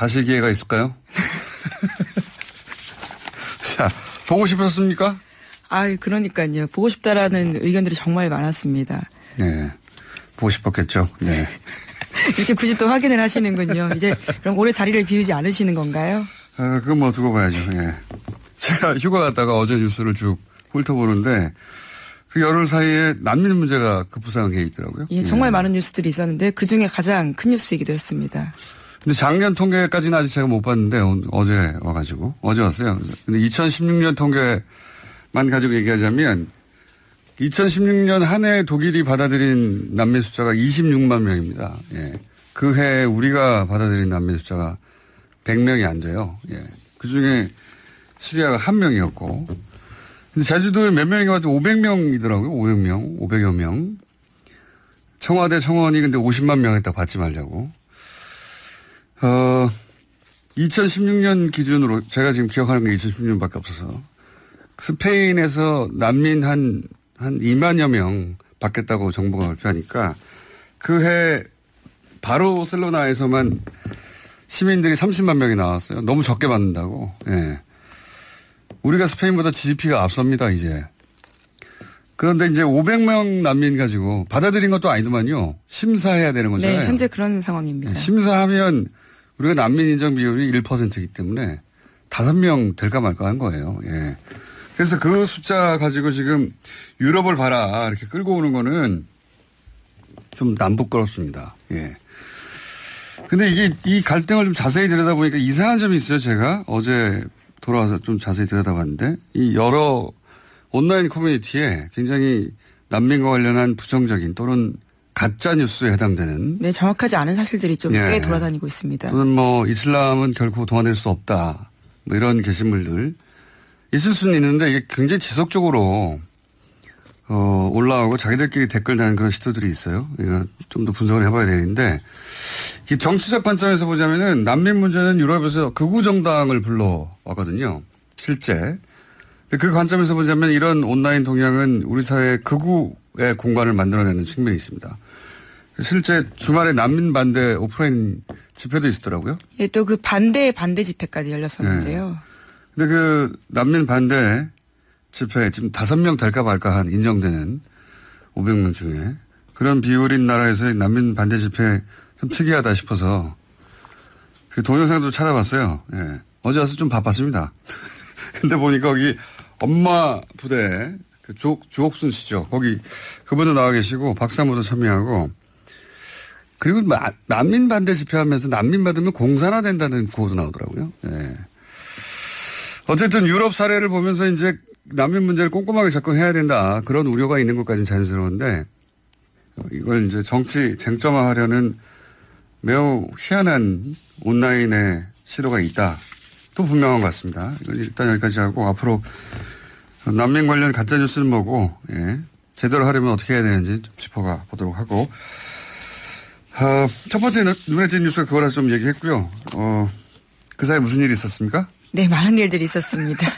다시 기회가 있을까요? 자, 보고 싶었습니까? 그러니까요. 보고 싶다라는 의견들이 정말 많았습니다. 네. 보고 싶었겠죠. 네. 이렇게 굳이 또 확인을 하시는군요. 이제 그럼 올해 자리를 비우지 않으시는 건가요? 그건 뭐 두고 봐야죠. 예. 제가 휴가 갔다가 어제 뉴스를 쭉 훑어보는데 그 열흘 사이에 난민 문제가 급부상해 있더라고요. 예, 정말 많은 뉴스들이 있었는데 그중에 가장 큰 뉴스이기도 했습니다. 근데 작년 통계까지는 아직 제가 못 봤는데 어제 와가지고 어제 왔어요. 근데 2016년 통계만 가지고 얘기하자면 2016년 한 해 독일이 받아들인 난민 숫자가 26만 명입니다. 예. 그 해 우리가 받아들인 난민 숫자가 100명이 안 돼요. 예. 그 중에 시리아가 1명이었고. 근데 제주도에 몇 명이 왔더니 500명이더라고요. 500명, 500여 명. 청와대 청원이 근데 50만 명 했다 받지 말자고. 2016년 기준으로 제가 지금 기억하는 게 2016년밖에 없어서 스페인에서 난민 한 2만여 명 받겠다고 정부가 발표하니까 그 해 바르셀로나에서만 시민들이 30만 명이 나왔어요. 너무 적게 받는다고. 예. 우리가 스페인보다 GDP가 앞섭니다, 이제. 그런데 이제 500명 난민 가지고 받아들인 것도 아니더만요. 심사해야 되는 거잖아요. 네, 현재 그런 상황입니다. 네, 심사하면 우리가 난민 인정 비율이 1%이기 때문에 5명 될까 말까 한 거예요. 예. 그래서 그 숫자 가지고 지금 유럽을 봐라 이렇게 끌고 오는 거는 좀 남부끄럽습니다. 예. 근데 이 갈등을 좀 자세히 들여다보니까 이상한 점이 있어요. 제가 어제 돌아와서 좀 자세히 들여다봤는데 이 여러 온라인 커뮤니티에 굉장히 난민과 관련한 부정적인 또는 가짜 뉴스에 해당되는. 네, 정확하지 않은 사실들이 좀 꽤 예. 돌아다니고 있습니다. 또는 뭐 이슬람은 결코 동화될 수 없다. 뭐 이런 게시물들 있을 수는 있는데 이게 굉장히 지속적으로 올라오고 자기들끼리 댓글 다는 그런 시도들이 있어요. 이거 좀 더 분석을 해봐야 되는데 이 정치적 관점에서 보자면은 난민 문제는 유럽에서 극우 정당을 불러왔거든요. 실제. 그 관점에서 보자면 이런 온라인 동향은 우리 사회의 극우의 공간을 만들어내는 측면이 있습니다. 실제 주말에 난민 반대 오프라인 집회도 있었더라고요. 예, 또 그 반대 집회까지 열렸었는데요. 네. 근데 그 난민 반대 집회 지금 5명 될까 말까 한 인정되는 500명 중에 그런 비율인 나라에서의 난민 반대 집회 좀 특이하다 싶어서 그 동영상도 찾아봤어요. 예. 어제 와서 좀 바빴습니다. 근데 보니까 거기 엄마 부대 그 주옥순 씨죠. 거기 그분도 나와 계시고 박사모도 참여하고 그리고 난민 반대 집회하면서 난민 받으면 공산화 된다는 구호도 나오더라고요. 예. 어쨌든 유럽 사례를 보면서 이제 난민 문제를 꼼꼼하게 접근해야 된다. 그런 우려가 있는 것까지는 자연스러운데 이걸 이제 정치 쟁점화하려는 매우 희한한 온라인의 시도가 있다. 또 분명한 것 같습니다. 이건 일단 여기까지 하고 앞으로 난민 관련 가짜뉴스는 뭐고 제대로 하려면 어떻게 해야 되는지 좀 짚어가 보도록 하고 첫 번째 눈에 띄는 뉴스가 그거라 좀 얘기했고요. 그 사이에 무슨 일이 있었습니까? 네, 많은 일들이 있었습니다.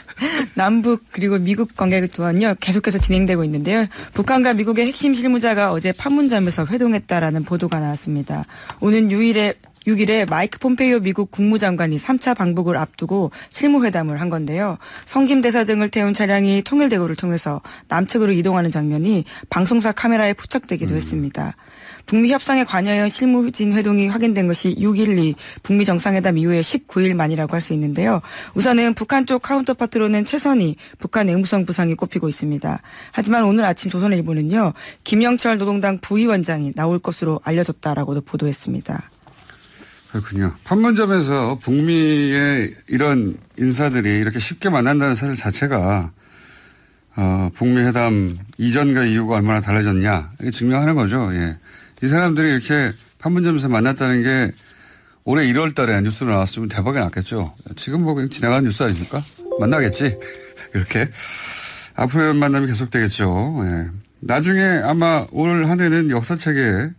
남북 그리고 미국 관계 또한요 계속해서 진행되고 있는데요. 북한과 미국의 핵심 실무자가 어제 판문점에서 회동했다라는 보도가 나왔습니다. 오는 6일에 마이크 폼페이오 미국 국무장관이 3차 방북을 앞두고 실무회담을 한 건데요. 성김대사 등을 태운 차량이 통일대로를 통해서 남측으로 이동하는 장면이 방송사 카메라에 포착되기도 했습니다. 북미 협상에 관여한 실무진 회동이 확인된 것이 6.12 북미 정상회담 이후에 19일 만이라고 할 수 있는데요. 우선은 북한 쪽 카운터파트로는 최선희 북한 내무성 부상이 꼽히고 있습니다. 하지만 오늘 아침 조선일보는요. 김영철 노동당 부위원장이 나올 것으로 알려졌다라고도 보도했습니다. 그렇군요. 판문점에서 북미의 이런 인사들이 이렇게 쉽게 만난다는 사실 자체가 북미 회담 이전과 이후가 얼마나 달라졌냐 이게 증명하는 거죠. 예. 이 사람들이 이렇게 판문점에서 만났다는 게 올해 1월 달에 뉴스로 나왔으면 대박이 났겠죠. 지금 뭐 그냥 지나가는 뉴스 아닙니까? 만나겠지. 이렇게. 앞으로 이런 만남이 계속되겠죠. 예. 나중에 아마 올 한 해는 역사책에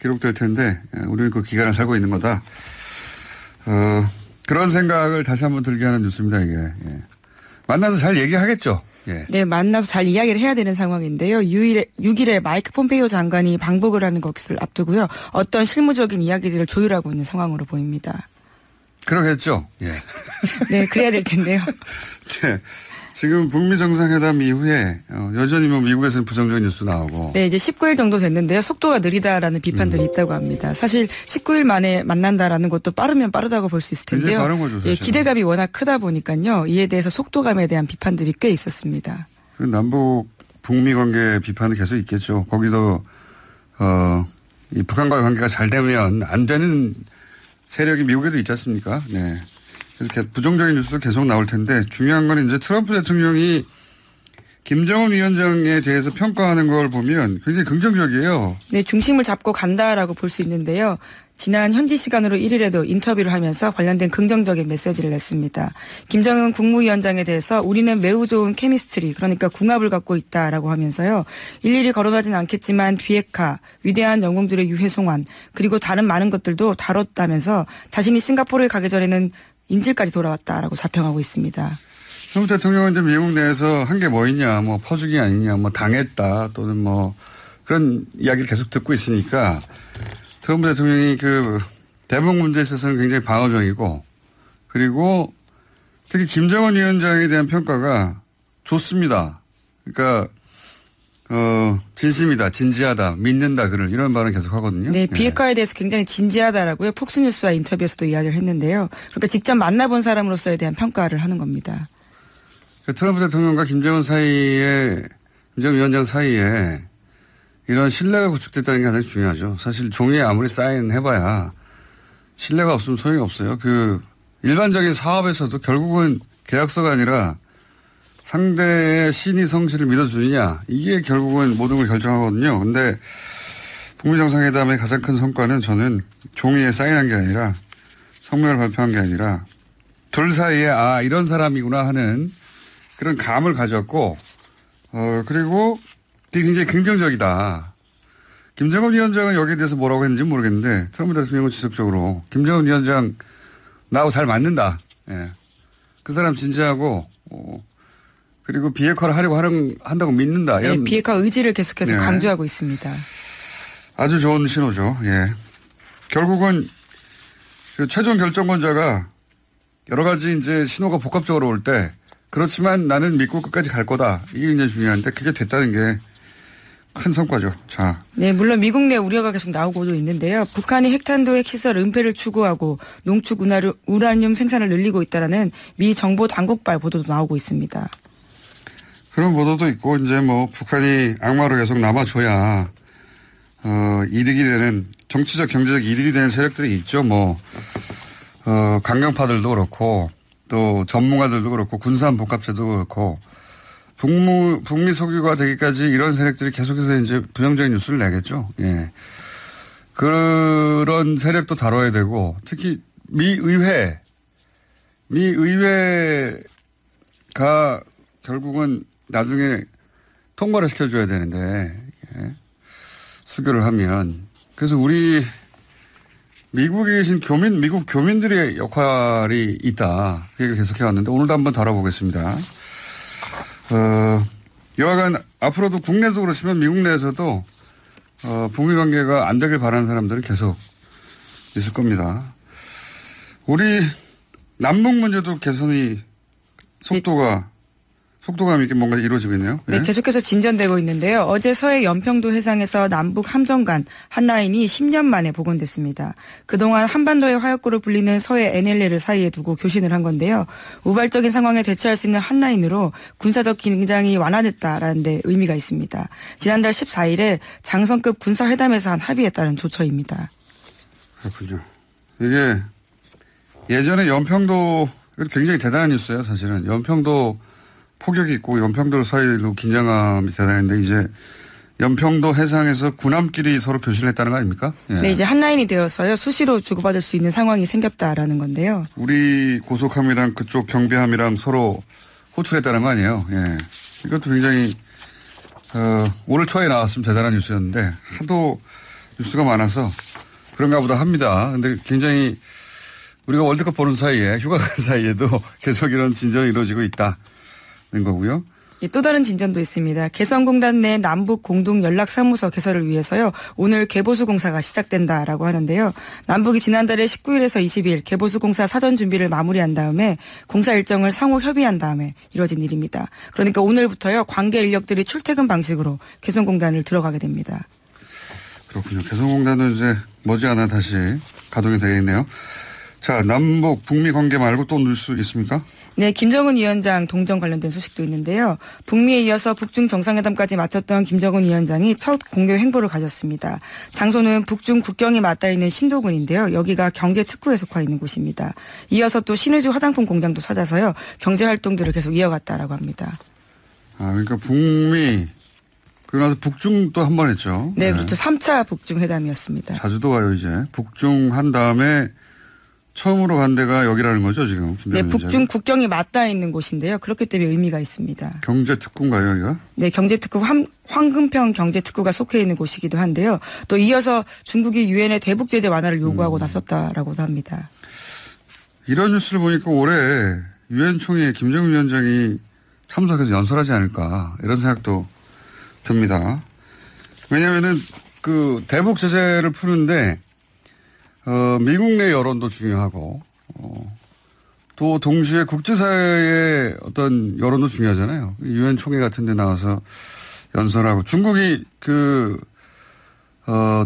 기록될 텐데 우리는 그 기간을 살고 있는 거다. 그런 생각을 다시 한번 들게 하는 뉴스입니다. 이게. 예. 만나서 잘 얘기하겠죠. 예. 네, 만나서 잘 이야기를 해야 되는 상황인데요. 6일에 마이크 폼페이오 장관이 방북을 하는 것을 앞두고요. 어떤 실무적인 이야기들을 조율하고 있는 상황으로 보입니다. 그러겠죠. 예. 네, 그래야 될 텐데요. 네. 지금 북미 정상회담 이후에 여전히 뭐 미국에서는 부정적인 뉴스 나오고. 네, 이제 19일 정도 됐는데요. 속도가 느리다라는 비판들이 있다고 합니다. 사실 19일 만에 만난다라는 것도 빠르면 빠르다고 볼 수 있을 텐데요. 굉장히 빠른 거죠, 사실. 예, 기대감이 워낙 크다 보니까요. 이에 대해서 속도감에 대한 비판들이 꽤 있었습니다. 남북 북미 관계 비판은 계속 있겠죠. 거기도 이 북한과의 관계가 잘 되면 안 되는 세력이 미국에도 있지 않습니까? 네. 이렇게 부정적인 뉴스도 계속 나올 텐데 중요한 건 이제 트럼프 대통령이 김정은 위원장에 대해서 평가하는 걸 보면 굉장히 긍정적이에요. 네, 중심을 잡고 간다라고 볼 수 있는데요. 지난 현지 시간으로 1일에도 인터뷰를 하면서 관련된 긍정적인 메시지를 냈습니다. 김정은 국무위원장에 대해서 우리는 매우 좋은 케미스트리, 그러니까 궁합을 갖고 있다라고 하면서요. 일일이 거론하진 않겠지만 비핵화, 위대한 영웅들의 유해 송환, 그리고 다른 많은 것들도 다뤘다면서 자신이 싱가포르에 가기 전에는 인질까지 돌아왔다라고 자평하고 있습니다. 트럼프 대통령은 이제 미국 내에서 한 게 뭐 있냐, 뭐 퍼주기 아니냐, 뭐 당했다 또는 뭐 그런 이야기를 계속 듣고 있으니까 트럼프 대통령이 그 대북 문제에 있어서는 굉장히 방어적이고 그리고 특히 김정은 위원장에 대한 평가가 좋습니다. 그러니까 진심이다, 진지하다, 믿는다 그를 이런 말은 계속 하거든요. 네, 비핵화에 대해서 굉장히 진지하다라고요. 폭스뉴스와 인터뷰에서도 이야기를 했는데요. 그러니까 직접 만나본 사람으로서에 대한 평가를 하는 겁니다. 트럼프 대통령과 김정은 위원장 사이에 이런 신뢰가 구축됐다는 게 가장 중요하죠. 사실 종이에 아무리 사인해봐야 신뢰가 없으면 소용이 없어요. 그 일반적인 사업에서도 결국은 계약서가 아니라 상대의 신의 성실을 믿어주느냐 이게 결국은 모든 걸 결정하거든요. 근데 북미 정상회담의 가장 큰 성과는 저는 종이에 사인한 게 아니라 성명을 발표한 게 아니라 둘 사이에 이런 사람이구나 하는 그런 감을 가졌고 그리고 그게 굉장히 긍정적이다. 김정은 위원장은 여기에 대해서 뭐라고 했는지 모르겠는데 트럼프 대통령은 지속적으로 김정은 위원장 나하고 잘 맞는다. 예. 그 사람 진지하고 그리고 비핵화를 하려고 한다고 믿는다. 네, 비핵화 의지를 계속해서 네. 강조하고 있습니다. 아주 좋은 신호죠. 예. 결국은 그 최종 결정권자가 여러 가지 이제 신호가 복합적으로 올 때 그렇지만 나는 믿고 끝까지 갈 거다. 이게 굉장히 중요한데 그게 됐다는 게 큰 성과죠. 자. 네, 물론 미국 내 우려가 계속 나오고도 있는데요. 북한이 핵탄두 핵시설 은폐를 추구하고 농축 우라늄 생산을 늘리고 있다라는 미 정보 당국발 보도도 나오고 있습니다. 그런 보도도 있고 이제 뭐 북한이 악마로 계속 남아줘야 이득이 되는 정치적 경제적 이득이 되는 세력들이 있죠. 뭐 강경파들도 그렇고 또 전문가들도 그렇고 군산 복합체도 그렇고 북미 소규가 되기까지 이런 세력들이 계속해서 이제 부정적인 뉴스를 내겠죠. 예. 그런 세력도 다뤄야 되고 특히 미 의회가 결국은 나중에 통과를 시켜줘야 되는데 수교를 하면 그래서 우리 미국에 계신 미국 교민들의 역할이 있다. 그 얘기를 계속해 왔는데 오늘도 한번 다뤄보겠습니다. 여하간 앞으로도 국내도 그렇지만 미국 내에서도 북미 관계가 안 되길 바라는 사람들은 계속 있을 겁니다. 우리 남북 문제도 개선이 속도감 있게 뭔가 이루어지고 있네요. 네, 네. 계속해서 진전되고 있는데요. 어제 서해 연평도 해상에서 남북 함정 간 한라인이 10년 만에 복원됐습니다. 그동안 한반도의 화약고로 불리는 서해 NLL을 사이에 두고 교신을 한 건데요. 우발적인 상황에 대처할 수 있는 한라인으로 군사적 긴장이 완화됐다라는 데 의미가 있습니다. 지난달 14일에 장성급 군사회담에서 한 합의에 따른 조처입니다. 그렇군요. 이게 예전에 연평도 굉장히 대단한 뉴스예요. 사실은 연평도 폭격이 있고 연평도 사이로 긴장감이 대단한데 이제 연평도 해상에서 군함끼리 서로 교신을 했다는 거 아닙니까? 예. 네, 이제 한라인이 되어서요. 수시로 주고받을 수 있는 상황이 생겼다라는 건데요. 우리 고속함이랑 그쪽 경비함이랑 서로 호출했다는 거 아니에요? 예. 이것도 굉장히 오늘 초에 나왔으면 대단한 뉴스였는데 하도 뉴스가 많아서 그런가 보다 합니다. 근데 굉장히 우리가 월드컵 보는 사이에 휴가 간 사이에도 계속 이런 진전이 이루어지고 있다는 거고요. 예, 또 다른 진전도 있습니다. 개성공단 내 남북 공동 연락사무소 개설을 위해서요. 오늘 개보수 공사가 시작된다라고 하는데요. 남북이 지난달에 19일에서 20일 개보수 공사 사전 준비를 마무리한 다음에 공사 일정을 상호 협의한 다음에 이뤄진 일입니다. 그러니까 오늘부터요. 관계 인력들이 출퇴근 방식으로 개성공단을 들어가게 됩니다. 그렇군요. 개성공단은 이제 머지않아 다시 가동이 되겠네요. 자, 남북 북미 관계 말고 또 뉴스 있습니까? 네, 김정은 위원장 동정 관련된 소식도 있는데요. 북미에 이어서 북중 정상회담까지 마쳤던 김정은 위원장이 첫 공개 행보를 가졌습니다. 장소는 북중 국경이 맞닿아 있는 신도군인데요. 여기가 경제특구에 속해 있는 곳입니다. 이어서 또 신의주 화장품 공장도 찾아서요. 경제활동들을 계속 이어갔다라고 합니다. 아, 그러니까 북미, 그러고 나서 북중 또 한 번 했죠. 네, 그렇죠. 3차 북중 회담이었습니다. 자주도 가요, 이제. 북중 한 다음에 처음으로 간 데가 여기라는 거죠, 지금. 네, 북중 국경이 맞닿아 있는 곳인데요. 그렇기 때문에 의미가 있습니다. 경제특구인가요, 여기가? 네, 경제특구 황금평 경제특구가 속해 있는 곳이기도 한데요. 또 이어서 중국이 유엔의 대북 제재 완화를 요구하고 나섰다라고도 합니다. 이런 뉴스를 보니까 올해 유엔 총회에 김정은 위원장이 참석해서 연설하지 않을까 이런 생각도 듭니다. 왜냐하면은 그 대북 제재를 푸는데 미국 내 여론도 중요하고, 또 동시에 국제사회의 어떤 여론도 중요하잖아요. 유엔 총회 같은 데 나와서 연설하고, 중국이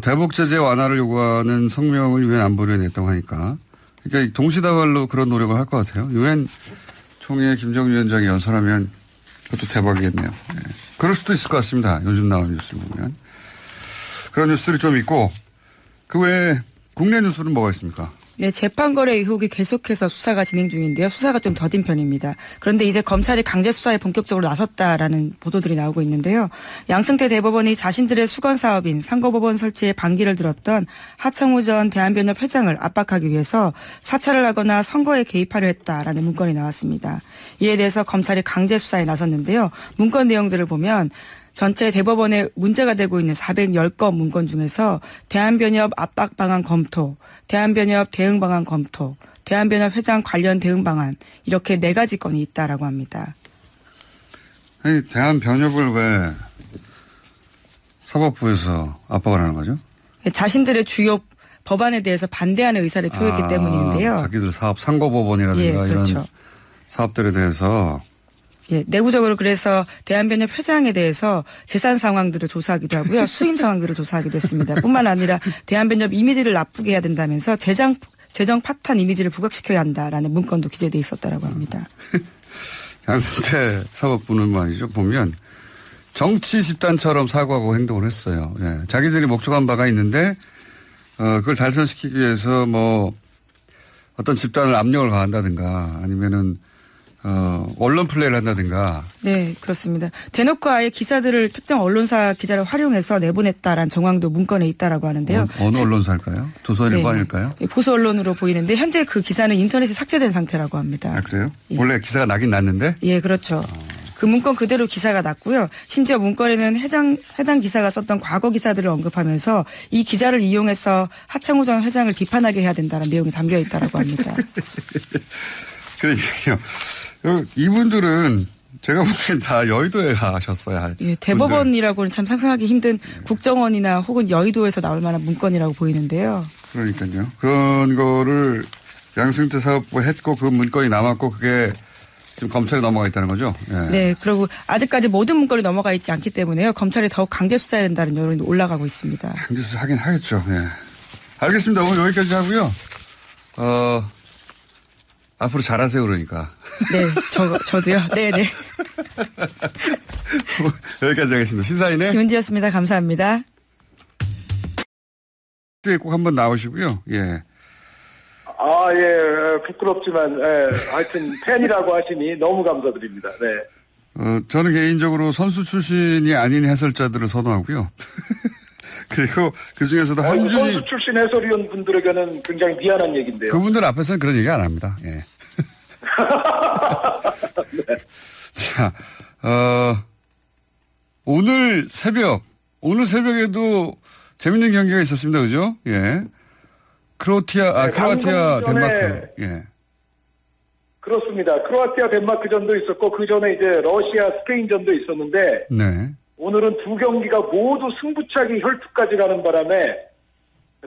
대북 제재 완화를 요구하는 성명을 유엔 안보리에 냈다고 하니까, 그러니까 동시다발로 그런 노력을 할 것 같아요. 유엔 총회 김정은 위원장이 연설하면 그것도 대박이겠네요. 네. 그럴 수도 있을 것 같습니다. 요즘 나오는 뉴스를 보면. 그런 뉴스들이 좀 있고, 그 외에 국내 뉴스는 뭐가 있습니까? 네, 재판거래 의혹이 계속해서 수사가 진행 중인데요. 수사가 좀 더딘 편입니다. 그런데 이제 검찰이 강제 수사에 본격적으로 나섰다라는 보도들이 나오고 있는데요. 양승태 대법원이 자신들의 수건 사업인 상고법원 설치에 반기를 들었던 하창우 전 대한변협 회장을 압박하기 위해서 사찰을 하거나 선거에 개입하려 했다라는 문건이 나왔습니다. 이에 대해서 검찰이 강제 수사에 나섰는데요. 문건 내용들을 보면 전체 대법원에 문제가 되고 있는 410건 문건 중에서 대한변협 압박 방안 검토, 대한변협 대응 방안 검토, 대한변협 회장 관련 대응 방안 이렇게 4가지 건이 있다라고 합니다. 아니, 대한변협을 왜 사법부에서 압박을 하는 거죠? 자신들의 주요 법안에 대해서 반대하는 의사를 표했기 때문인데요. 자기들 사업 상고법원이라든가 그렇죠. 이런 사업들에 대해서. 예, 내부적으로 그래서 대한변협 회장에 대해서 재산 상황들을 조사하기도 하고요. 수임 상황들을 조사하기도 했습니다. 뿐만 아니라 대한변협 이미지를 나쁘게 해야 된다면서 재정 파탄 이미지를 부각시켜야 한다라는 문건도 기재돼 있었다라고 합니다. 양승태 사법부는 말이죠. 보면 정치 집단처럼 사고하고 행동을 했어요. 예, 자기들이 목적한 바가 있는데 그걸 달성시키기 위해서 뭐 어떤 집단을 압력을 가한다든가 아니면은 언론 플레이를 한다든가. 네, 그렇습니다. 대놓고 아예 기사들을 특정 언론사 기자를 활용해서 내보냈다라는 정황도 문건에 있다라고 하는데요. 어느 언론사일까요? 조선일보일까요? 네, 보수 언론으로 보이는데 현재 그 기사는 인터넷에 삭제된 상태라고 합니다. 아, 그래요? 예. 원래 기사가 나긴 났는데? 예, 그렇죠. 그 문건 그대로 기사가 났고요. 심지어 문건에는 해당 기사가 썼던 과거 기사들을 언급하면서 이 기자를 이용해서 하창우 전 회장을 비판하게 해야 된다는 내용이 담겨 있다라고 합니다. 그러니까요. 이분들은 제가 보기엔 다 여의도에 가셨어야 할. 예, 대법원이라고는 참 상상하기 힘든 국정원이나 혹은 여의도에서 나올 만한 문건이라고 보이는데요. 그러니까요. 그런 거를 양승태 사업부 했고 그 문건이 남았고 그게 지금 검찰에 넘어가 있다는 거죠? 예. 네. 그리고 아직까지 모든 문건이 넘어가 있지 않기 때문에요. 검찰이 더욱 강제 수사해야 된다는 여론이 올라가고 있습니다. 강제 수사 하긴 하겠죠. 예. 알겠습니다. 오늘 여기까지 하고요. 앞으로 잘하세요, 그러니까. 네, 저도요. 네네. 여기까지 하겠습니다. 시사인의 김은지였습니다. 감사합니다. 꼭 한번 나오시고요. 예. 예, 부끄럽지만, 하여튼, 팬이라고 하시니 너무 감사드립니다. 네. 저는 개인적으로 선수 출신이 아닌 해설자들을 선호하고요. 그리고 그 중에서도 한준희. 선수 출신 해설위원 분들에게는 굉장히 미안한 얘기인데요. 그분들 앞에서는 그런 얘기 안 합니다. 예. 네. 자, 오늘 새벽에도 재밌는 경기가 있었습니다. 그죠? 예. 크로아티아, 덴마크. 예. 그렇습니다. 크로아티아 덴마크전도 있었고 그 전에 이제 러시아 스페인전도 있었는데 네. 오늘은 두 경기가 모두 승부차기 혈투까지 가는 바람에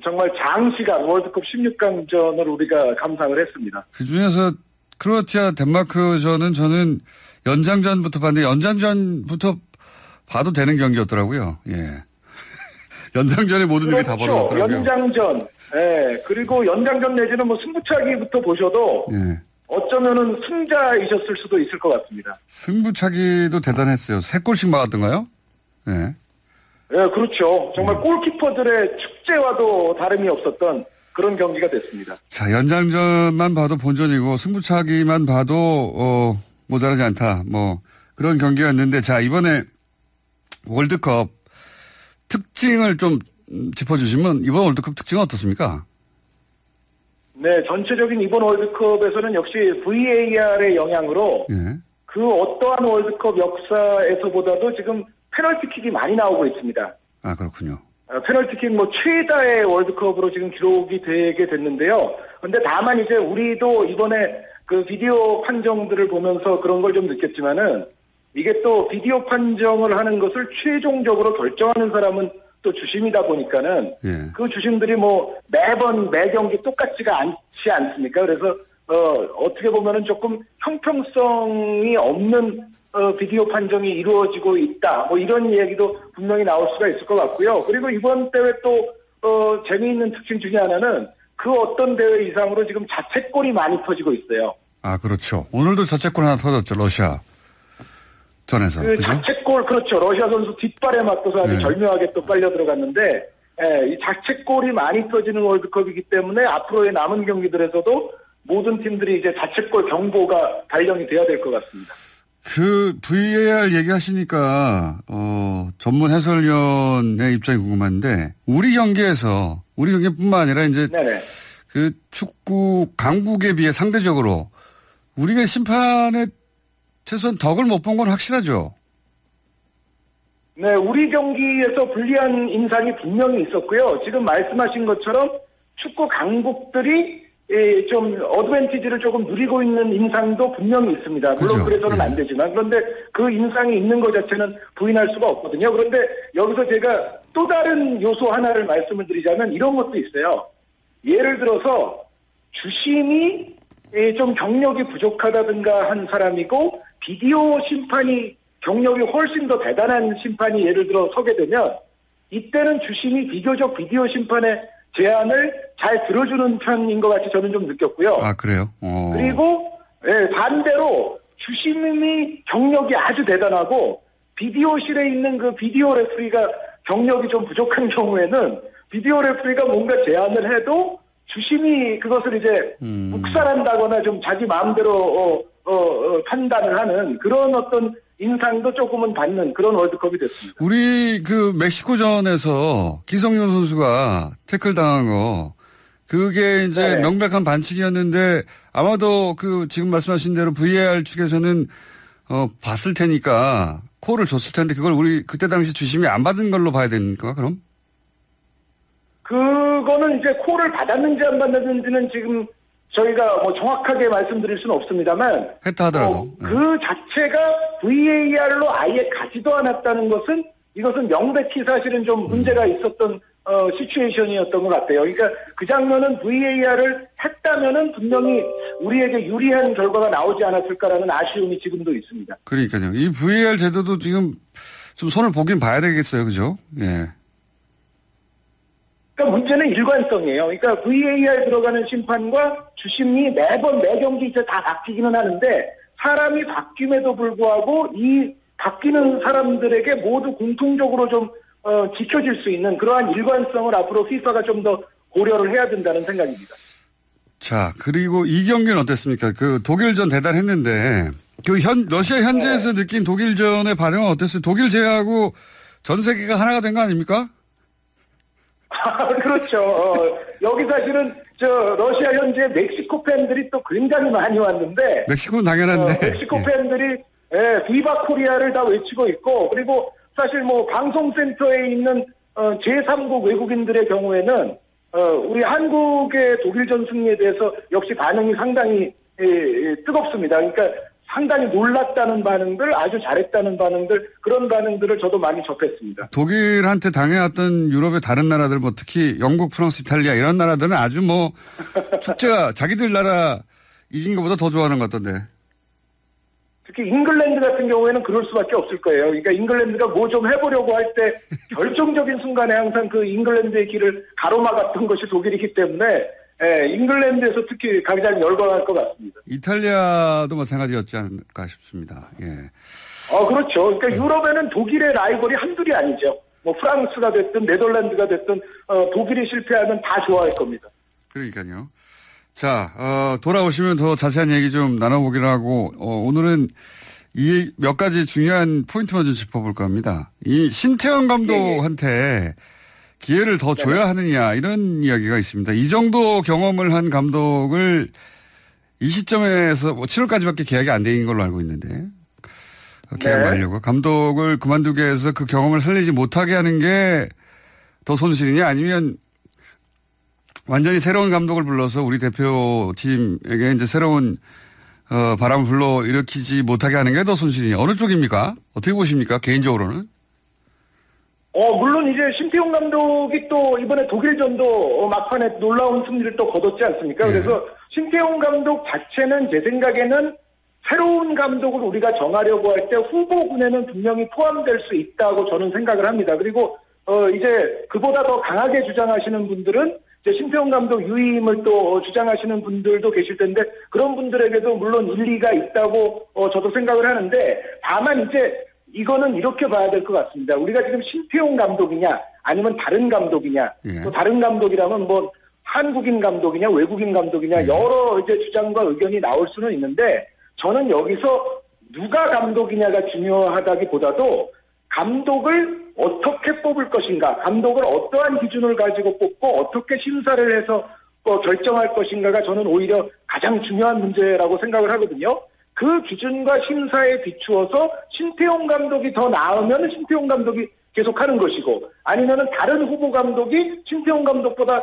정말 장시간 월드컵 16강전을 우리가 감상을 했습니다. 그중에서 크로아티아 덴마크전은 저는 연장전부터 봤는데 연장전부터 봐도 되는 경기였더라고요. 예. 연장전에 모든 일이 다 벌어졌더라고요. 연장전. 예. 그리고 연장전 내지는 뭐 승부차기부터 보셔도 예. 어쩌면은 승자이셨을 수도 있을 것 같습니다. 승부차기도 대단했어요. 3골씩 막았던가요? 예. 예, 그렇죠. 정말 골키퍼들의 축제와도 다름이 없었던 그런 경기가 됐습니다. 자, 연장전만 봐도 본전이고 승부차기만 봐도 모자라지 않다. 뭐 그런 경기였는데 자, 이번에 월드컵 특징을 좀 짚어주시면 이번 월드컵 특징은 어떻습니까? 네, 전체적인 이번 월드컵에서는 역시 VAR의 영향으로 예. 그 어떠한 월드컵 역사에서보다도 지금 페널티킥이 많이 나오고 있습니다. 아, 그렇군요. 페널티킥 뭐 최다의 월드컵으로 지금 기록이 되게 됐는데요. 근데 다만 이제 우리도 이번에 그 비디오 판정들을 보면서 그런 걸 좀 느꼈지만은 이게 또 비디오 판정을 하는 것을 최종적으로 결정하는 사람은 또 주심이다 보니까는 예. 그 주심들이 뭐 매번 매 경기 똑같지가 않지 않습니까? 그래서 어떻게 보면은 조금 형평성이 없는 비디오 판정이 이루어지고 있다. 뭐 이런 얘기도 분명히 나올 수가 있을 것 같고요. 그리고 이번 대회 또 재미있는 특징 중에 하나는 그 어떤 대회 이상으로 지금 자책골이 많이 터지고 있어요. 아, 그렇죠. 오늘도 자책골 하나 터졌죠. 러시아 전에서. 그 그죠? 자책골 그렇죠. 러시아 선수 뒷발에 맞고서 아주 네. 절묘하게 또 빨려 들어갔는데 이 자책골이 많이 터지는 월드컵이기 때문에 앞으로의 남은 경기들에서도 모든 팀들이 이제 자책골 경보가 발령이 돼야 될 것 같습니다. 그 VAR 얘기하시니까 전문 해설위원의 입장이 궁금한데 우리 경기뿐만 아니라 이제 네네. 그 축구 강국에 비해 상대적으로 우리가 심판에 최소한 덕을 못 본 건 확실하죠. 네, 우리 경기에서 불리한 인상이 분명히 있었고요. 지금 말씀하신 것처럼 축구 강국들이 좀 어드밴티지를 조금 누리고 있는 인상도 분명히 있습니다. 물론 그죠. 그래서는 안 되지만 그런데 그 인상이 있는 것 자체는 부인할 수가 없거든요. 그런데 여기서 제가 또 다른 요소 하나를 말씀을 드리자면 이런 것도 있어요. 예를 들어서 주심이 좀 경력이 부족하다든가 한 사람이고 비디오 심판이 경력이 훨씬 더 대단한 심판이 예를 들어 서게 되면 이때는 주심이 비교적 비디오 심판의 제안을 잘 들어주는 편인 것 같이 저는 좀 느꼈고요. 아, 그래요? 그리고 반대로 주심이 경력이 아주 대단하고 비디오실에 있는 그 비디오 레프리가 경력이 좀 부족한 경우에는 비디오 레프리가 뭔가 제안을 해도 주심이 그것을 이제 묵살한다거나 좀 자기 마음대로 판단을 하는 그런 어떤 인상도 조금은 받는 그런 월드컵이 됐습니다. 우리 그 멕시코전에서 기성용 선수가 태클 당한 거 그게 이제 네. 명백한 반칙이었는데 아마도 그 지금 말씀하신 대로 VAR 측에서는 봤을 테니까 콜을 줬을 텐데 그걸 우리 그때 당시 주심이 안 받은 걸로 봐야 되니까 그럼? 그거는 이제 콜을 받았는지 안 받았는지는 지금 저희가 뭐 정확하게 말씀드릴 수는 없습니다만 했다 하더라도. 그 자체가 VAR로 아예 가지도 않았다는 것은 이것은 명백히 사실은 좀 문제가 있었던 시츄에이션이었던 것 같아요. 그러니까 그 장면은 VAR을 했다면은 분명히 우리에게 유리한 결과가 나오지 않았을까라는 아쉬움이 지금도 있습니다. 그러니까요. 이 VAR 제도도 지금 좀 손을 보긴 봐야 되겠어요. 그죠? 예. 그러니까 문제는 일관성이에요. 그러니까 VAR 들어가는 심판과 주심이 매번 매 경기 이제 다 바뀌기는 하는데 사람이 바뀜에도 불구하고 이 바뀌는 사람들에게 모두 공통적으로 좀 지켜질 수 있는 그러한 일관성을 앞으로 FIFA가 좀 더 고려를 해야 된다는 생각입니다. 자, 그리고 이 경기는 어땠습니까? 그 독일전 대단했는데 그 러시아 현지에서 느낀 독일전의 반응은 어땠어요? 독일 제외하고 전 세계가 하나가 된 거 아닙니까? 그렇죠. 여기 사실은 러시아 현지에 멕시코 팬들이 또 굉장히 많이 왔는데 멕시코는 당연한데. 멕시코 팬들이 비바 코리아를 다 외치고 있고 그리고 사실 뭐 방송센터에 있는 제3국 외국인들의 경우에는 우리 한국의 독일전 승리에 대해서 역시 반응이 상당히 뜨겁습니다. 그러니까 상당히 놀랐다는 반응들, 아주 잘했다는 반응들, 그런 반응들을 저도 많이 접했습니다. 독일한테 당해왔던 유럽의 다른 나라들, 뭐 특히 영국, 프랑스, 이탈리아 이런 나라들은 아주 뭐 축제가 자기들 나라 이긴 것보다 더 좋아하는 것 같던데. 특히 잉글랜드 같은 경우에는 그럴 수밖에 없을 거예요. 그러니까 잉글랜드가 뭐 좀 해보려고 할 때 결정적인 순간에 항상 그 잉글랜드의 길을 가로막았던 것이 독일이기 때문에 잉글랜드에서 특히 가장 열광할 것 같습니다. 이탈리아도 마찬가지였지 않을까 싶습니다. 예. 그렇죠. 그러니까 유럽에는 독일의 라이벌이 한둘이 아니죠. 뭐 프랑스가 됐든 네덜란드가 됐든 독일이 실패하면 다 좋아할 겁니다. 그러니까요. 자, 돌아오시면 더 자세한 얘기 좀 나눠보기로 하고, 오늘은 이 몇 가지 중요한 포인트만 좀 짚어볼까 합니다. 이 신태영 감독한테 기회를 더 줘야 하느냐, 이런 이야기가 있습니다. 이 정도 경험을 한 감독을 이 시점에서 뭐 7월까지밖에 계약이 안 된 걸로 알고 있는데, 계약 만료가 감독을 그만두게 해서 그 경험을 살리지 못하게 하는 게 더 손실이냐, 아니면 완전히 새로운 감독을 불러서 우리 대표팀에게 이제 새로운 바람을 불러 일으키지 못하게 하는 게 더 손실이냐. 어느 쪽입니까? 어떻게 보십니까? 개인적으로는? 물론 이제 신태용 감독이 또 이번에 독일전도 막판에 놀라운 승리를 또 거뒀지 않습니까? 네. 그래서 신태용 감독 자체는 제 생각에는 새로운 감독을 우리가 정하려고 할 때 후보군에는 분명히 포함될 수 있다고 저는 생각을 합니다. 그리고 이제 그보다 더 강하게 주장하시는 분들은 이제 신태용 감독 유임을 또 주장하시는 분들도 계실 텐데 그런 분들에게도 물론 일리가 있다고 저도 생각을 하는데 다만 이제 이거는 이렇게 봐야 될 것 같습니다. 우리가 지금 신태용 감독이냐 아니면 다른 감독이냐 또 다른 감독이라면 뭐 한국인 감독이냐 외국인 감독이냐 여러 이제 주장과 의견이 나올 수는 있는데 저는 여기서 누가 감독이냐가 중요하다기보다도 감독을 어떻게 뽑을 것인가, 감독을 어떠한 기준을 가지고 뽑고 어떻게 심사를 해서 결정할 것인가가 저는 오히려 가장 중요한 문제라고 생각을 하거든요. 그 기준과 심사에 비추어서 신태용 감독이 더 나으면 신태용 감독이 계속하는 것이고 아니면은 다른 후보 감독이 신태용 감독보다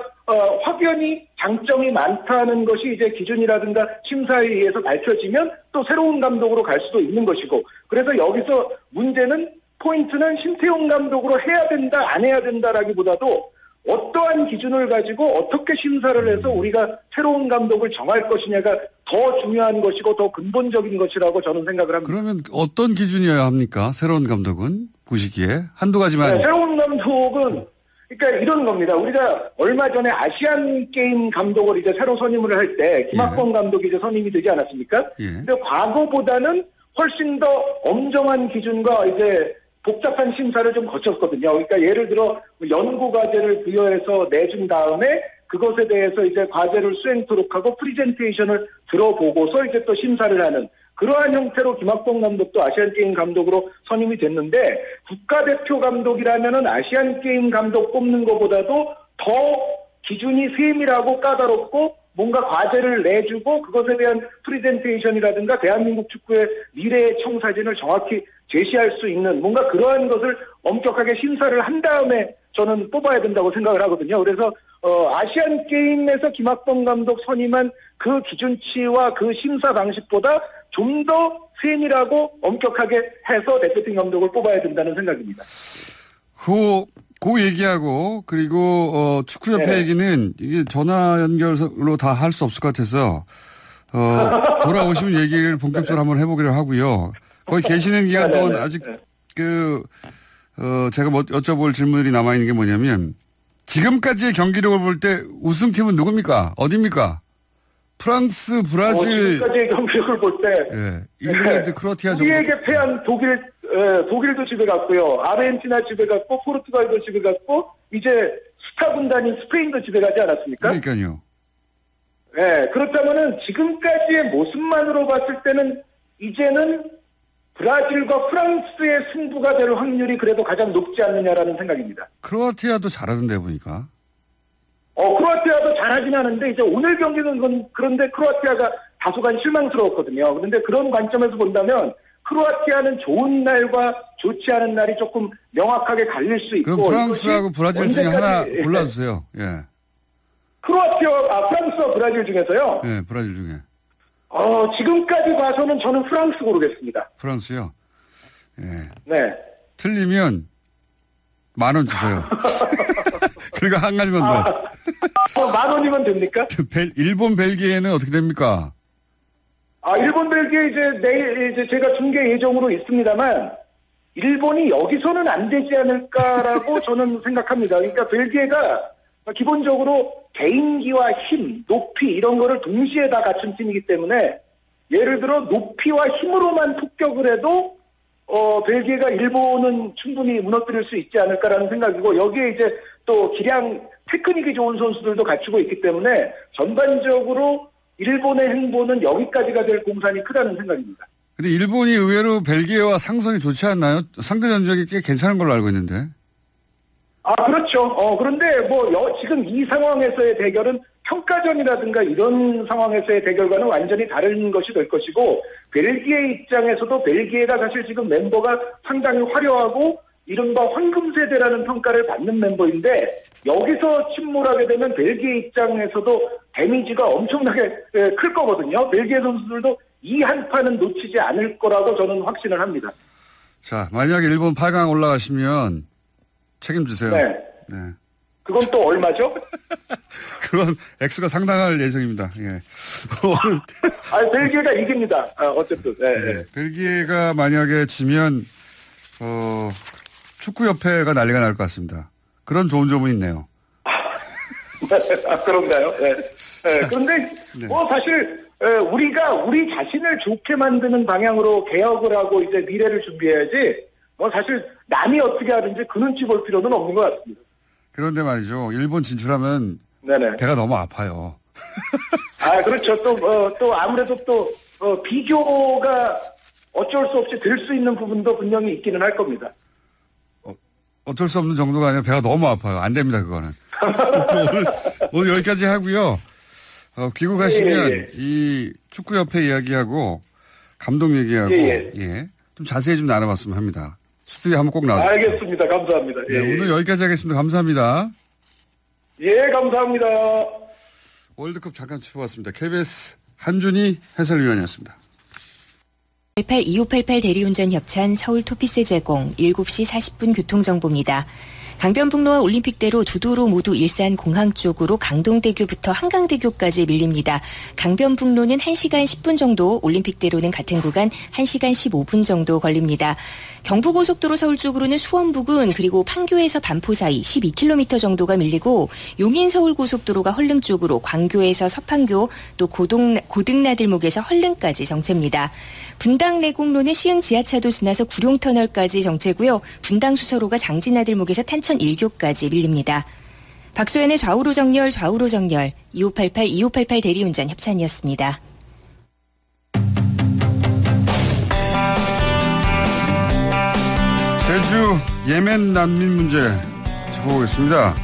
확연히 장점이 많다는 것이 이제 기준이라든가 심사에 의해서 밝혀지면 또 새로운 감독으로 갈 수도 있는 것이고 그래서 여기서 문제는 포인트는 신태용 감독으로 해야 된다, 안 해야 된다라기보다도 어떠한 기준을 가지고 어떻게 심사를 해서 우리가 새로운 감독을 정할 것이냐가 더 중요한 것이고 더 근본적인 것이라고 저는 생각을 합니다. 그러면 어떤 기준이어야 합니까? 새로운 감독은 보시기에 한두 가지만. 네, 새로운 감독은 그러니까 이런 겁니다. 우리가 얼마 전에 아시안 게임 감독을 이제 새로 선임을 할 때 김학범 감독이 이제 선임이 되지 않았습니까? 근데 과거보다는 훨씬 더 엄정한 기준과 이제 복잡한 심사를 좀 거쳤거든요. 그러니까 예를 들어 연구 과제를 부여해서 내준 다음에 그것에 대해서 이제 과제를 수행토록 하고 프리젠테이션을 들어보고서 이제 또 심사를 하는 그러한 형태로 김학범 감독도 아시안게임 감독으로 선임이 됐는데 국가대표 감독이라면은 아시안게임 감독 뽑는 것보다도 더 기준이 세밀하고 까다롭고 뭔가 과제를 내주고 그것에 대한 프리젠테이션이라든가 대한민국 축구의 미래의 청사진을 정확히 제시할 수 있는 뭔가 그러한 것을 엄격하게 심사를 한 다음에 저는 뽑아야 된다고 생각을 하거든요. 그래서 아시안게임에서 김학범 감독 선임한 그 기준치와 그 심사 방식보다 좀 더 세밀하고 엄격하게 해서 대표팀 감독을 뽑아야 된다는 생각입니다. 그 얘기하고 그리고 축구협회 얘기는 이게 전화 연결로 다 할 수 없을 것 같아서 돌아오시면 얘기를 본격적으로 한번 해보기로 하고요. 거기 계시는 기간 동안 아직 제가 뭐 여쭤볼 질문들이 남아있는 게 뭐냐면 지금까지의 경기력을 볼 때 우승팀은 누굽니까? 어디입니까? 프랑스, 브라질. 지금까지의 경기력을 볼 때. 예. 잉글랜드, 크로아티아 정도. 우리에게 패한 독일도 집에 갔고요. 아르헨티나 집에 갔고, 포르투갈도 집에 갔고, 이제 스타 군단인 스페인도 집에 가지 않았습니까? 그러니까요. 예. 그렇다면은 지금까지의 모습만으로 봤을 때는 이제는 브라질과 프랑스의 승부가 될 확률이 그래도 가장 높지 않느냐라는 생각입니다. 크로아티아도 잘하던데 보니까. 크로아티아도 잘하진 않은데 이제 오늘 경기는 그런데 크로아티아가 다소간 실망스러웠거든요. 그런데 그런 관점에서 본다면 크로아티아는 좋은 날과 좋지 않은 날이 조금 명확하게 갈릴 수 있고. 그럼 프랑스하고 브라질 중에 하나 골라주세요. 예. 프랑스와 브라질 중에서요. 예, 브라질 중에. 지금까지 봐서는 저는 프랑스 고르겠습니다. 프랑스요? 예. 네. 틀리면 10,000원 주세요. 그리고 한 가지만 더. 10,000원이면 됩니까? 일본, 벨기에는 어떻게 됩니까? 일본, 벨기에 내일 제가 중계 예정으로 있습니다만, 일본이 여기서는 안 되지 않을까라고 저는 생각합니다. 그러니까 벨기에가 기본적으로 개인기와 힘, 높이 이런 거를 동시에 다 갖춘 팀이기 때문에 예를 들어 높이와 힘으로만 폭격을 해도 벨기에가 일본은 충분히 무너뜨릴 수 있지 않을까라는 생각이고 여기에 이제 또 기량 테크닉이 좋은 선수들도 갖추고 있기 때문에 전반적으로 일본의 행보는 여기까지가 될 공산이 크다는 생각입니다. 근데 일본이 의외로 벨기에와 상성이 좋지 않나요? 상대 전적이 꽤 괜찮은 걸로 알고 있는데. 그렇죠. 그런데 지금 이 상황에서의 대결은 평가전이라든가 이런 상황에서의 대결과는 완전히 다른 것이 될 것이고, 벨기에 입장에서도 벨기에가 사실 지금 멤버가 상당히 화려하고, 이른바 황금 세대라는 평가를 받는 멤버인데, 여기서 침몰하게 되면 벨기에 입장에서도 데미지가 엄청나게 클 거거든요. 벨기에 선수들도 이 한 판은 놓치지 않을 거라고 저는 확신을 합니다. 자, 만약에 일본 8강 올라가시면 책임지세요. 네. 네. 그건 또 얼마죠? 그건 액수가 상당할 예정입니다. 예. 벨기에가 이깁니다. 어쨌든. 네. 네. 벨기에가 만약에 지면 축구협회가 난리가 날 것 같습니다. 그런 좋은 점은 있네요. 그런가요? 네. 그런데 사실 우리가 우리 자신을 좋게 만드는 방향으로 개혁을 하고 이제 미래를 준비해야지. 사실 남이 어떻게 하든지 그 눈치 볼 필요는 없는 것 같습니다. 그런데 말이죠. 일본 진출하면 네네. 배가 너무 아파요. 그렇죠. 또 아무래도 또 비교가 어쩔 수 없이 될 수 있는 부분도 분명히 있기는 할 겁니다. 어쩔 수 없는 정도가 아니라 배가 너무 아파요. 안 됩니다, 그거는. 오늘 여기까지 하고요. 귀국하시면 이 축구협회 이야기하고 감독 얘기하고 좀 자세히 좀 나눠봤으면 합니다. 스튜디오에 한번 꼭 나와주세요. 알겠습니다. 감사합니다. 네, 오늘 여기까지 하겠습니다. 감사합니다. 감사합니다. 월드컵 잠깐 짚어봤습니다. KBS 한준희 해설위원이었습니다. 2588 대리운전 협찬 서울 토피스 제공 7시 40분 교통정보입니다. 강변북로와 올림픽대로 두 도로 모두 일산 공항 쪽으로 강동대교부터 한강대교까지 밀립니다. 강변북로는 1시간 10분 정도, 올림픽대로는 같은 구간 1시간 15분 정도 걸립니다. 경부고속도로 서울 쪽으로는 수원 부근 그리고 판교에서 반포 사이 12km 정도가 밀리고, 용인서울고속도로가 헐릉 쪽으로 광교에서 서판교 또 고등나들목에서 헐릉까지 정체입니다. 분당 내곡로는 시흥 지하차도 지나서 구룡터널까지 정체고요. 분당 수서로가 장진나들목에서 탄천 1교까지 밀립니다. 박소연의 좌우로 정렬 2588 대리운전 협찬이었습니다. 제주 예멘 난민 문제 짚어보겠습니다.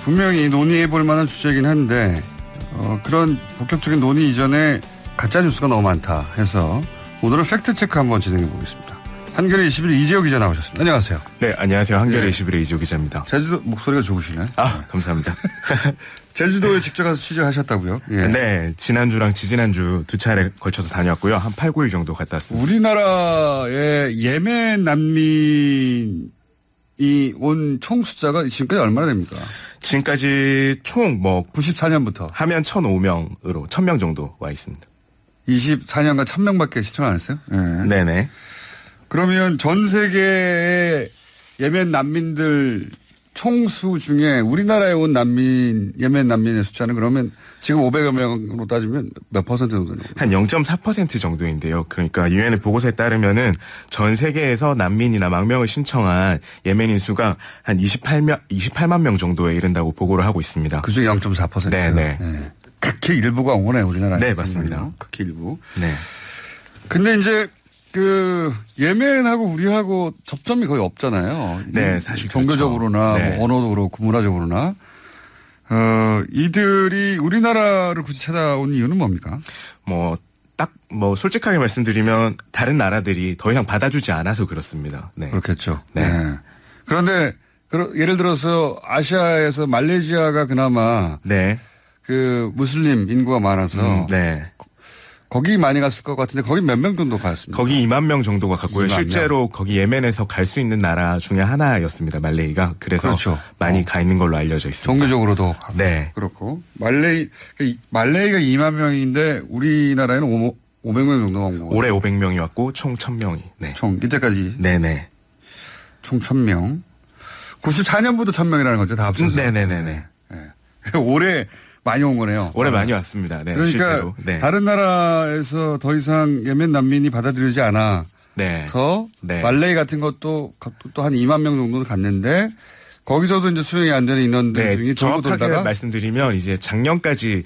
분명히 논의해볼 만한 주제이긴 한데 그런 본격적인 논의 이전에 가짜뉴스가 너무 많다 해서 오늘은 팩트체크 한번 진행해보겠습니다. 한겨레 21의 이재호 기자 나오셨습니다. 안녕하세요. 네, 안녕하세요. 한겨레 21의 이재호 기자입니다. 제주도 목소리가 좋으시네. 감사합니다. 제주도에 직접 가서 취재하셨다고요? 예. 네, 지난주랑 지지난주 두 차례 걸쳐서 다녀왔고요. 한 8, 9일 정도 갔다 왔습니다. 우리나라에 예멘 난민이 온 총 숫자가 지금까지 얼마나 됩니까? 지금까지 총 94년부터 하면 1,005명으로 1,000명 정도 와 있습니다. 24년간 1,000명밖에 신청 안 했어요? 네. 네네. 그러면 전 세계의 예멘 난민들 총수 중에 우리나라에 온 예멘 난민의 숫자는 그러면 지금 500여 명으로 따지면 몇 퍼센트 정도 되는 거예요? 한 0.4% 정도인데요. 그러니까 유엔의 보고서에 따르면은 전 세계에서 난민이나 망명을 신청한 예멘인 수가 한 28만 명 정도에 이른다고 보고를 하고 있습니다. 그중에 0.4%. 네네. 네. 극히 일부가 온 거네요, 우리나라에. 네, 맞습니다. 극히 일부. 네. 근데 이제 예멘하고 우리하고 접점이 거의 없잖아요. 네, 사실 종교적으로나 그렇죠. 네. 언어도 그렇고 문화적으로나. 이들이 우리나라를 굳이 찾아온 이유는 뭡니까? 솔직하게 말씀드리면 다른 나라들이 더 이상 받아주지 않아서 그렇습니다. 네. 그렇겠죠. 네. 네. 그런데 예를 들어서 아시아에서 말레이시아가 그나마 네. 그 무슬림 인구가 많아서 네. 거기 많이 갔을 것 같은데 거기 몇 명 정도 갔습니까? 거기 2만 명 정도가 갔고요. 2만 실제로 거기 예멘에서 갈 수 있는 나라 중에 하나였습니다. 말레이가. 그래서 그렇죠. 많이 가 있는 걸로 알려져 있습니다. 종교적으로도 네. 그렇고 말레이가 2만 명인데 우리나라에는 500명 정도 온 거고 올해 500명이 왔고 총 1000명이. 네. 총 이때까지 네네. 총 1000명. 94년부터 1000명이라는 거죠. 다 합쳐서. 네네네네. 네. 올해 많이 온 거네요. 올해 많이 왔습니다. 네. 그러니까 실제로. 네. 다른 나라에서 더 이상 예멘 난민이 받아들이지 않아서 네. 네. 말레이 같은 것도 또 한 2만 명 정도 갔는데 거기서도 이제 수용이 안 되는 인원들 네, 중에 정확하게 말씀드리면 이제 작년까지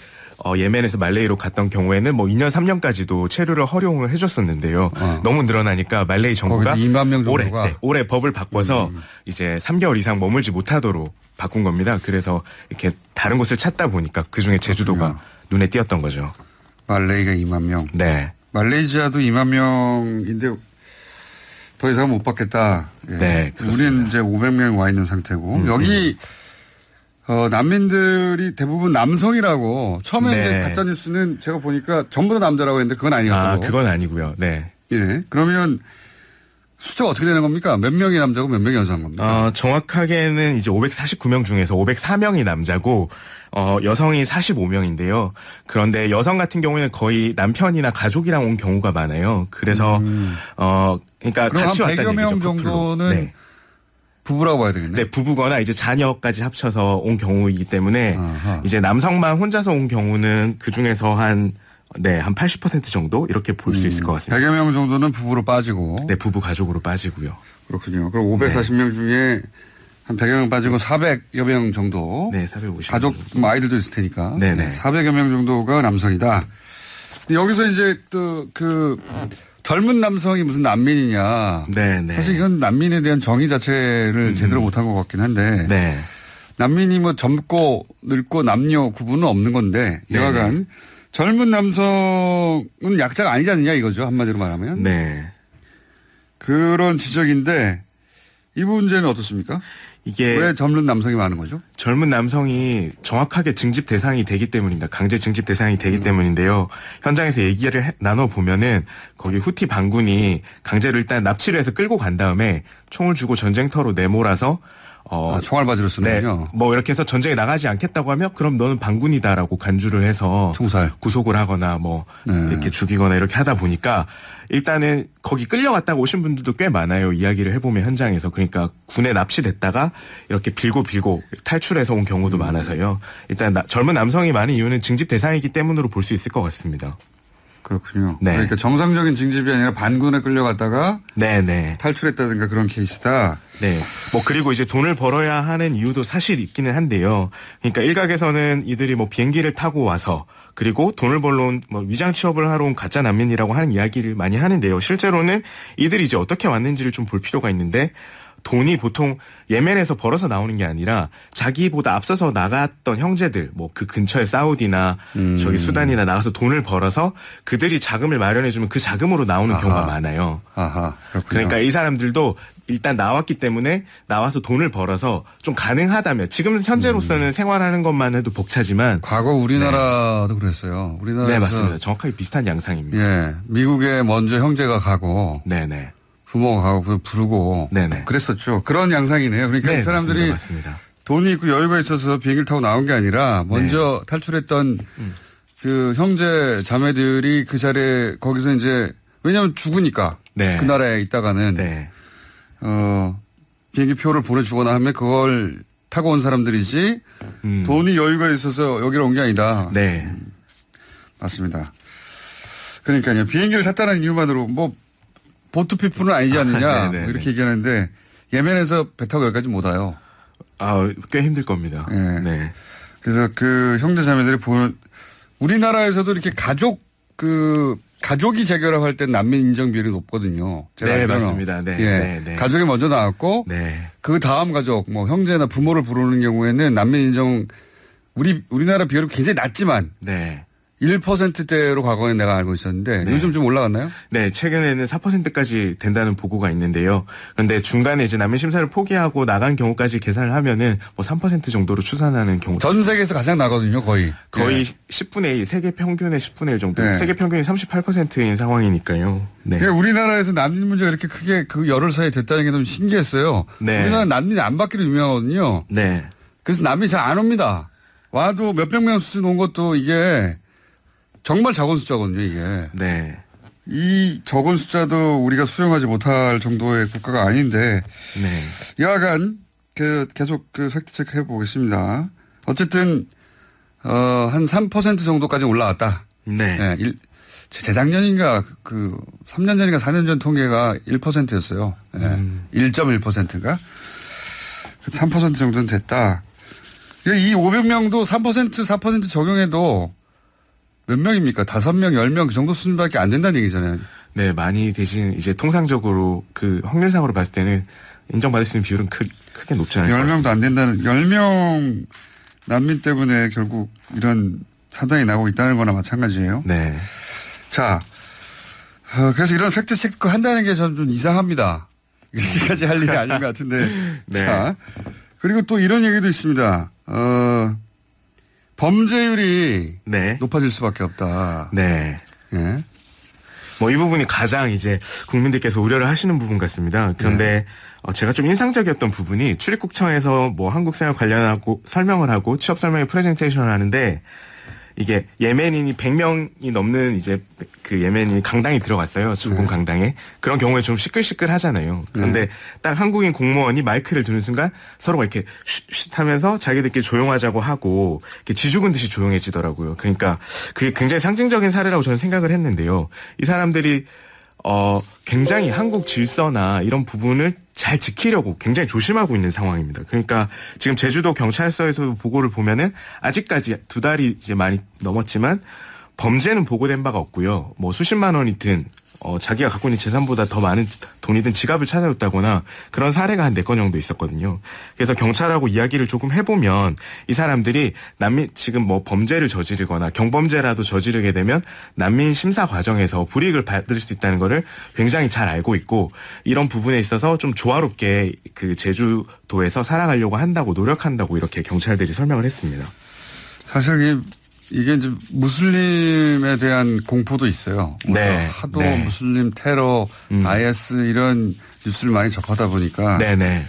예멘에서 말레이로 갔던 경우에는 뭐 2년 3년까지도 체류를 허용을 해줬었는데요. 너무 늘어나니까 말레이 정부가 2만 명 정도가 올해 법을 바꿔서 이제 3개월 이상 머물지 못하도록 바꾼 겁니다. 그래서 이렇게 다른 곳을 찾다 보니까 그중에 제주도가 그렇군요. 눈에 띄었던 거죠. 말레이가 2만 명. 네. 말레이시아도 2만 명인데 더 이상 못 받겠다. 예. 네, 그렇습니다. 우리는 이제 500명 와 있는 상태고 여기 난민들이 대부분 남성이라고 처음에 네. 이제 가짜 뉴스는 제가 보니까 전부 다 남자라고 했는데 그건 아니었고. 그건 아니고요. 네. 예. 그러면 숫자가 어떻게 되는 겁니까? 몇 명이 남자고 몇 명이 여자인 겁니까? 정확하게는 이제 549명 중에서 504명이 남자고 여성이 45명인데요. 그런데 여성 같은 경우에는 거의 남편이나 가족이랑 온 경우가 많아요. 그래서 그러니까 같이 한 왔다는 100여 명 얘기죠. 커플로. 정도는 네. 부부라고 봐야 되겠네. 네, 부부거나 이제 자녀까지 합쳐서 온 경우이기 때문에 아하. 이제 남성만 혼자서 온 경우는 그 중에서 한 80% 정도 이렇게 볼 수 있을 것 같습니다. 100여 명 정도는 부부로 빠지고. 네, 부부 가족으로 빠지고요. 그렇군요. 그럼 540명 중에 한 100여 명 빠지고 400여 명 정도. 네, 450명. 가족, 뭐 아이들도 있을 테니까. 네네. 400여 명 정도가 남성이다. 근데 여기서 이제 또 젊은 남성이 무슨 난민이냐. 네네. 사실 이건 난민에 대한 정의 자체를 제대로 못한 것 같긴 한데. 네. 난민이 뭐 젊고 늙고 남녀 구분은 없는 건데. 여하간 젊은 남성은 약자가 아니지 않느냐 이거죠. 한마디로 말하면. 네. 그런 지적인데 이 문제는 어떻습니까? 이게 왜 젊은 남성이 많은 거죠? 젊은 남성이 정확하게 징집 대상이 되기 때문입니다. 강제 징집 대상이 되기 때문인데요. 현장에서 얘기를 나눠 보면은 거기 후티 반군이 강제로 일단 납치를 해서 끌고 간 다음에 총을 주고 전쟁터로 내몰아서 총알바지로 쓰는군요. 뭐 이렇게 해서 전쟁에 나가지 않겠다고 하면 그럼 너는 반군이다라고 간주를 해서 총살. 구속을 하거나 이렇게 죽이거나 이렇게 하다 보니까 일단은 거기 끌려갔다가 오신 분들도 꽤 많아요. 이야기를 해보면 현장에서. 그러니까 군에 납치됐다가 이렇게 빌고 탈출해서 온 경우도 많아서요. 일단 젊은 남성이 많은 이유는 징집 대상이기 때문으로 볼 수 있을 것 같습니다. 그렇군요. 네. 그러니까 정상적인 징집이 아니라 반군에 끌려갔다가 네네. 탈출했다든가 그런 케이스다. 네. 그리고 이제 돈을 벌어야 하는 이유도 사실 있기는 한데요. 그러니까 일각에서는 이들이 비행기를 타고 와서 그리고 돈을 벌러 온 위장 취업을 하러 온 가짜 난민이라고 하는 이야기를 많이 하는데요. 실제로는 이들이 이제 어떻게 왔는지를 좀 볼 필요가 있는데 돈이 보통 예멘에서 벌어서 나오는 게 아니라 자기보다 앞서서 나갔던 형제들 그 근처에 사우디나 저기 수단이나 나가서 돈을 벌어서 그들이 자금을 마련해주면 그 자금으로 나오는 경우가 많아요. 아하, 그렇군요. 그러니까 이 사람들도 일단 나왔기 때문에 나와서 돈을 벌어서 좀 가능하다면 지금 현재로서는 생활하는 것만 해도 벅차지만 과거 우리나라도 그랬어요. 우리나라에서 네, 맞습니다. 정확하게 비슷한 양상입니다. 예, 미국에 먼저 형제가 가고 네네. 부모가 가고 부르고 네네. 그랬었죠. 그런 양상이네요. 그러니까 네, 이 사람들이 맞습니다. 돈이 있고 여유가 있어서 비행기를 타고 나온 게 아니라 먼저 탈출했던 그 형제 자매들이 그 자리에 거기서 이제 왜냐하면 죽으니까 네. 그 나라에 있다가는 네. 비행기 표를 보내주거나 하면 그걸 타고 온 사람들이지 돈이 여유가 있어서 여기로 온 게 아니다. 네. 맞습니다. 그러니까요. 비행기를 탔다는 이유만으로 보트피플은 아니지 않느냐 네, 네, 이렇게 네. 얘기하는데 예멘에서 배 타고 여기까지 못 와요. 꽤 힘들 겁니다. 네. 네. 그래서 그 형제자매들이 보는 우리나라에서도 이렇게 가족이 재결합할 때 난민 인정 비율이 높거든요. 제가 네, 알기로는. 맞습니다. 네, 예. 네, 네. 가족이 먼저 나왔고 네. 그 다음 가족 형제나 부모를 부르는 경우에는 난민 인정 우리나라 비율이 굉장히 낮지만 네. 1%대로 과거에 내가 알고 있었는데 요즘 좀 올라갔나요? 네, 최근에는 4%까지 된다는 보고가 있는데요. 그런데 중간에 이제 난민 심사를 포기하고 나간 경우까지 계산을 하면은 뭐 3% 정도로 추산하는 경우. 전 세계에서 가장 나거든요, 거의. 거의 네. 10분의 1, 세계 평균의 10분의 1 정도. 네. 세계 평균이 38%인 상황이니까요. 네. 그러니까 우리나라에서 난민 문제가 이렇게 크게 그 열흘 사이에 됐다는 게 너무 신기했어요. 네. 우리나라 난민이 안 받기로 유명하거든요. 네. 그래서 난민이 잘 안 옵니다. 와도 몇백 명 수준 온 것도 이게 정말 적은 숫자거든요, 이게. 네. 이 적은 숫자도 우리가 수용하지 못할 정도의 국가가 아닌데. 네. 여하간 계속 팩트 체크 해보겠습니다. 어쨌든 한 3% 정도까지 올라왔다. 네. 네, 재작년인가 3년 전인가 4년 전 통계가 1%였어요. 네, 1.1%인가? 3% 정도는 됐다. 이 500명도 3%, 4% 적용해도 몇 명입니까? 5명, 10명 그 정도 수준밖에 안 된다는 얘기잖아요. 네, 많이 대신 이제 통상적으로 그 확률상으로 봤을 때는 인정받을 수 있는 비율은 크게 높지 않을 것 같습니다. 10명도 안 된다는, 10명 난민 때문에 결국 이런 사단이 나고 있다는 거나 마찬가지예요. 네. 자, 그래서 이런 팩트 체크 한다는 게 저는 좀 이상합니다. 이렇게까지 할 일이 아닌 것 같은데. 네. 자, 그리고 또 이런 얘기도 있습니다. 범죄율이 네. 높아질 수밖에 없다. 네. 예. 뭐 이 부분이 가장 이제 국민들께서 우려를 하시는 부분 같습니다. 그런데 제가 좀 인상적이었던 부분이 출입국청에서 뭐 한국 생활 관련하고 설명을 하고 취업 설명회 프레젠테이션을 하는데 이게 예멘인이 100명이 넘는 이제 그 예멘인이 강당에 들어갔어요. 중공 강당에. 그런 경우에 좀 시끌시끌 하잖아요. 그런데 딱 한국인 공무원이 마이크를 드는 순간 서로가 이렇게 쉿쉿 하면서 자기들끼리 조용하자고 하고 이렇게 쥐죽은 듯이 조용해지더라고요. 그러니까 그게 굉장히 상징적인 사례라고 저는 생각을 했는데요. 이 사람들이 굉장히 한국 질서나 이런 부분을 잘 지키려고 굉장히 조심하고 있는 상황입니다. 그러니까 지금 제주도 경찰서에서도 보고를 보면은 아직까지 2달이 이제 많이 넘었지만 범죄는 보고된 바가 없고요. 뭐 수십만 원이 든 자기가 갖고 있는 재산보다 더 많은 돈이 든 지갑을 찾아줬다거나 그런 사례가 한 4건 정도 있었거든요. 그래서 경찰하고 이야기를 조금 해보면 이 사람들이 난민 지금 뭐 범죄를 저지르거나 경범죄라도 저지르게 되면 난민 심사 과정에서 불이익을 받을 수 있다는 거를 굉장히 잘 알고 있고 이런 부분에 있어서 좀 조화롭게 그 제주도에서 살아가려고 한다고 노력한다고 이렇게 경찰들이 설명을 했습니다. 사실 이게 이제 무슬림에 대한 공포도 있어요. 네. 하도 네. 무슬림 테러, IS 이런 뉴스를 많이 접하다 보니까. 네네.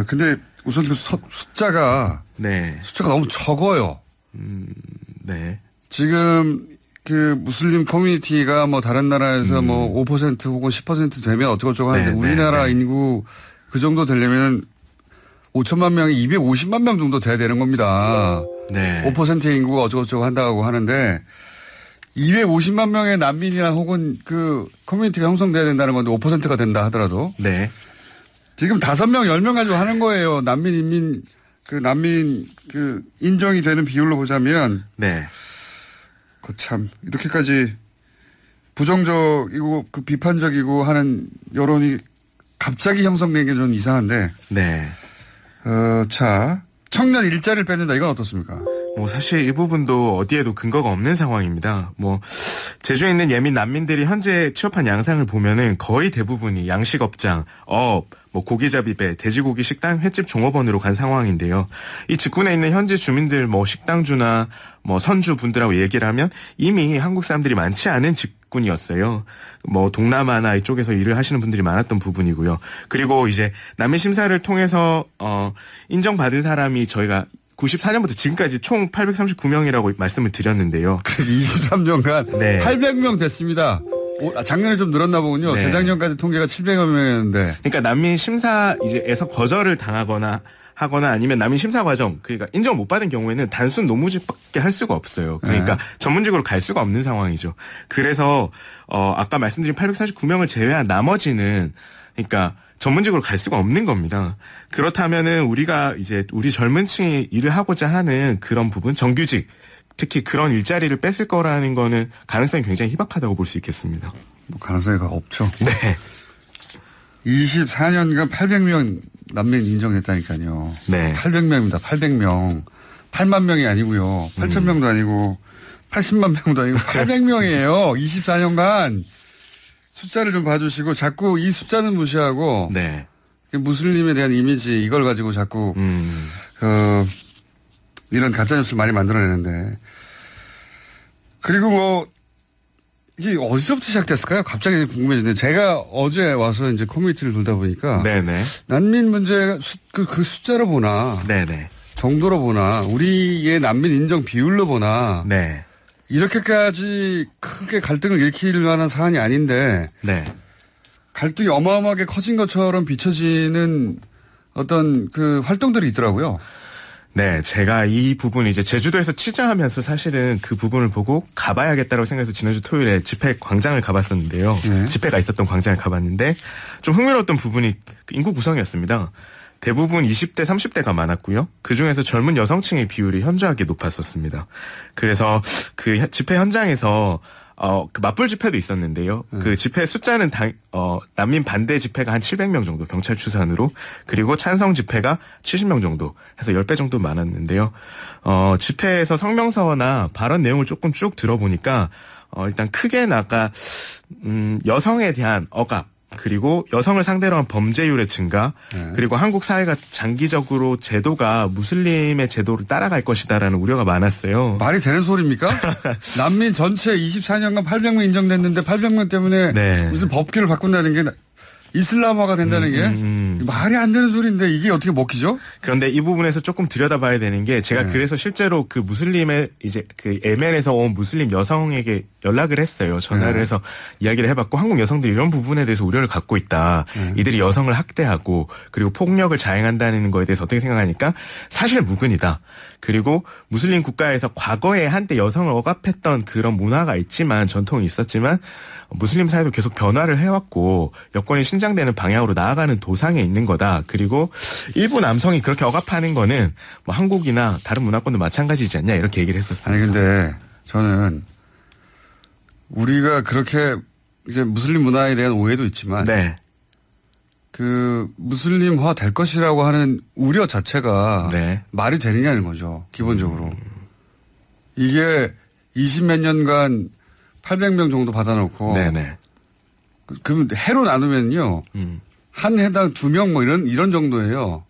근데 우선 그 숫자가 너무 적어요. 네. 지금 그 무슬림 커뮤니티가 뭐 다른 나라에서 뭐 5% 혹은 10% 되면 어쩌고저쩌고 하는데 우리나라 인구 그 정도 되려면 5천만 명이 250만 명 정도 돼야 되는 겁니다. 네. 5%의 인구가 어쩌고저쩌고 한다고 하는데 250만 명의 난민이나 혹은 그 커뮤니티가 형성돼야 된다는 건데 5%가 된다 하더라도. 네. 지금 5명, 10명 가지고 하는 거예요. 난민 인정이 되는 비율로 보자면. 네. 참, 이렇게까지 부정적이고 비판적이고 하는 여론이 갑자기 형성된 게 좀 이상한데. 네. 자, 청년 일자리를 뺏는다. 이건 어떻습니까? 뭐 사실 이 부분도 어디에도 근거가 없는 상황입니다. 뭐 제주에 있는 예민 난민들이 현재 취업한 양상을 보면은 거의 대부분이 양식업장, 뭐 고기잡이배, 돼지고기 식당, 횟집 종업원으로 간 상황인데요. 이 직군에 있는 현지 주민들 뭐 식당주나 뭐 선주 분들하고 얘기를 하면 이미 한국 사람들이 많지 않은 직군이었어요. 뭐 동남아나 이쪽에서 일을 하시는 분들이 많았던 부분이고요. 그리고 이제 난민 심사를 통해서 인정받은 사람이 저희가 94년부터 지금까지 총 839명이라고 말씀을 드렸는데요. 23년간 네. 800명 됐습니다. 작년에 좀 늘었나 보군요. 네. 재작년까지 통계가 700여 명이었는데. 그러니까 난민 심사에서 거절을 당하거나 아니면 난민 심사 과정, 그러니까 인정 못 받은 경우에는 단순 노무직밖에 할 수가 없어요. 그러니까 전문직으로 갈 수가 없는 상황이죠. 그래서 아까 말씀드린 839명을 제외한 나머지는 그러니까 전문직으로 갈 수가 없는 겁니다. 그렇다면은 우리가 이제 우리 젊은 층이 일을 하고자 하는 그런 부분, 정규직, 특히 그런 일자리를 뺐을 거라는 거는 가능성이 굉장히 희박하다고 볼 수 있겠습니다. 뭐 가능성이 없죠. 네. 24년간 800명 난민 인정했다니까요. 네. 800명입니다. 800명. 8만 명이 아니고요. 8천 명도 아니고 80만 명도 아니고 800명이에요. 24년간. 숫자를 좀 봐주시고 자꾸 이 숫자는 무시하고 네. 무슬림에 대한 이미지 이걸 가지고 자꾸 이런 가짜뉴스를 많이 만들어내는데 그리고 뭐 이게 어디서부터 시작됐을까요? 갑자기 궁금해지는데 제가 어제 와서 이제 커뮤니티를 돌다 보니까 네네. 난민 문제가 그 숫자로 보나 네네. 정도로 보나 우리의 난민 인정 비율로 보나 네. 이렇게까지 크게 갈등을 일으킬 만한 사안이 아닌데 네. 갈등이 어마어마하게 커진 것처럼 비춰지는 어떤 그 활동들이 있더라고요. 네, 제가 이 부분 이제 제주도에서 취재하면서 사실은 그 부분을 보고 가봐야겠다고 생각해서 지난주 토요일에 집회 광장을 가봤었는데요. 네. 집회가 있었던 광장을 가봤는데 좀 흥미로웠던 부분이 인구 구성이었습니다. 대부분 20대, 30대가 많았고요. 그중에서 젊은 여성층의 비율이 현저하게 높았었습니다. 그래서 그 집회 현장에서 그 맞불 집회도 있었는데요. 그 집회 숫자는 난민 반대 집회가 한 700명 정도 경찰 추산으로 그리고 찬성 집회가 70명 정도 해서 10배 정도 많았는데요. 집회에서 성명서나 발언 내용을 조금 쭉 들어보니까 일단 크게는 아까 여성에 대한 억압 그리고 여성을 상대로 한 범죄율의 증가 그리고 한국 사회가 장기적으로 제도가 무슬림의 제도를 따라갈 것이다라는 우려가 많았어요. 말이 되는 소리입니까? 난민 전체 24년간 800명 인정됐는데 800명 때문에 네. 무슨 법규를 바꾼다는 게 이슬람화가 된다는 게 말이 안 되는 소리인데 이게 어떻게 먹히죠? 그런데 이 부분에서 조금 들여다봐야 되는 게 제가 그래서 실제로 그 무슬림의 이제 그 예멘에서 온 무슬림 여성에게 연락을 했어요. 전화를 해서 이야기를 해봤고 한국 여성들이 이런 부분에 대해서 우려를 갖고 있다. 이들이 여성을 학대하고 그리고 폭력을 자행한다는 거에 대해서 어떻게 생각하니까 사실 무근이다. 그리고 무슬림 국가에서 과거에 한때 여성을 억압했던 그런 문화가 있지만 전통이 있었지만 무슬림 사회도 계속 변화를 해왔고 여건이 신장되는 방향으로 나아가는 도상에 있는 거다. 그리고 일부 남성이 그렇게 억압하는 거는 뭐 한국이나 다른 문화권도 마찬가지지 않냐 이렇게 얘기를 했었습니다. 아니 근데 저는 우리가 그렇게 이제 무슬림 문화에 대한 오해도 있지만 네. 그 무슬림화 될 것이라고 하는 우려 자체가 네. 말이 되느냐는 거죠. 기본적으로. 이게 20몇 년간 800명 정도 받아놓고 네네. 그러면 해로 나누면요. 한 해당 2명 뭐 이런 정도예요.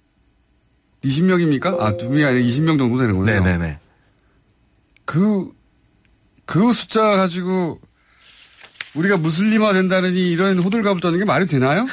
20명입니까? 아, 2명이 아니라 20명 정도 되는 거예요. 네네네. 그 숫자 가지고 우리가 무슬림화 된다느니 이런 호들갑을 떠는 게 말이 되나요?